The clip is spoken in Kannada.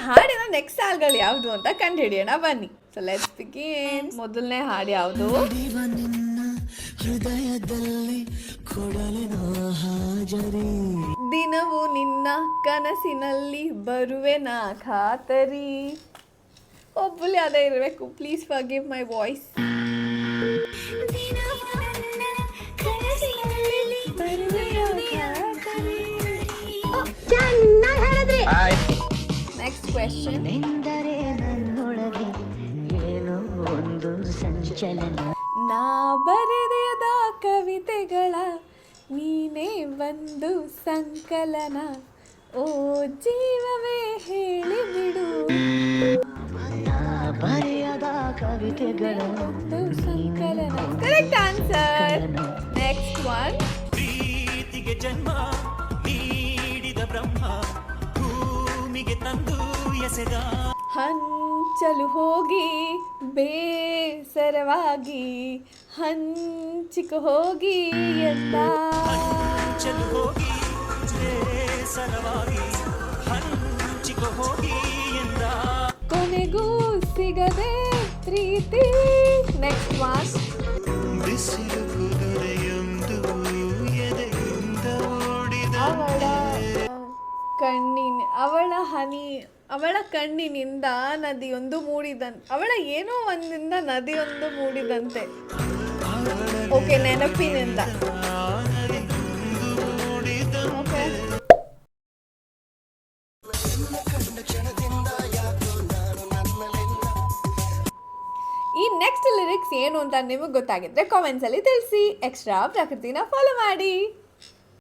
ಹಾಡಿನ ನೆಕ್ಸ್ಟ್ ಸಾಲ್ಗಳು ಯಾವುದು ಅಂತ ಕಂಡುಹಿಡಿಯೋಣ ಬನ್ನಿ. So let's begin. ಮೊದಲನೇ ಹಾಡು ಯಾವುದು? ಹೃದಯದಲ್ಲಿ ಕೊಡಲಿನ ಹಾಜರಿ, ದಿನವೂ ನಿನ್ನ ಕನಸಿನಲ್ಲಿ ಬರುವೆ ನಾ ಖಾತರಿ. ಒಬ್ಬಲ್ಲಿ ಅದೇ ಇರಬೇಕು. Please forgive my voice. Next question. ಎಂದರೆ ನನ್ನೊಳಗೆ ಏನೋ ಒಂದು ಸಂಚಲನ, ನಾ ಬರೆದ ಕವಿತೆಗಳ ನೀನೇ ಒಂದು ಸಂಕಲನ, ಓ ಜೀವವೇ ಹೇಳಿಬಿಡು. ನಾ ಬರೆಯದ ಕವಿತೆಗಳ ಒಂದು ಸಂಕಲನ. Correct answer. Next one. ಪ್ರೀತಿಗೆ ಜನ್ಮ ನೀಡಿದ ಬ್ರಹ್ಮ ಭೂಮಿಗೆ ತಂದು ಎಸೆದ, ಹಂಚಲು ಹೋಗಿ ಬೇಸರವಾಗಿ ಹಂಚಿಕ ಹೋಗಿ ಎಂದ, ಹಂಚಲು ಹೋಗಿ ಬೇಸರವಾಗಿ ಹಂಚಿಕೊ ಹೋಗಿ ಎಂದ, ಕೊನೆಗೂ ಸಿಗದೆ ಪ್ರೀತಿ. Next one. ಬಿಸಿಲು ಕುದುರೆಯೊಂದು ಎದೆಯಿಂದ ಓಡಿದ, ಅವಳ ಕಣ್ಣಿನಿಂದ ನದಿಯೊಂದು ಮೂಡಿದಂತೆ. ಅವಳ ಏನೋ ಒಂದಿಂದ ನದಿಯೊಂದು ಮೂಡಿದಂತೆ. ಓಕೆ, ನೆನಪಿನಿಂದ. ಓಕೆ, ಈ ನೆಕ್ಸ್ಟ್ ಲಿರಿಕ್ಸ್ ಏನು ಅಂತ ನಿಮಗೆ ಗೊತ್ತಾಗಿದ್ರೆ ಕಾಮೆಂಟ್ಸ್ ಅಲ್ಲಿ ತಿಳಿಸಿ. ಎಕ್ಸ್ಟ್ರಾ ಪ್ರಕೃತಿನ ಫಾಲೋ ಮಾಡಿ.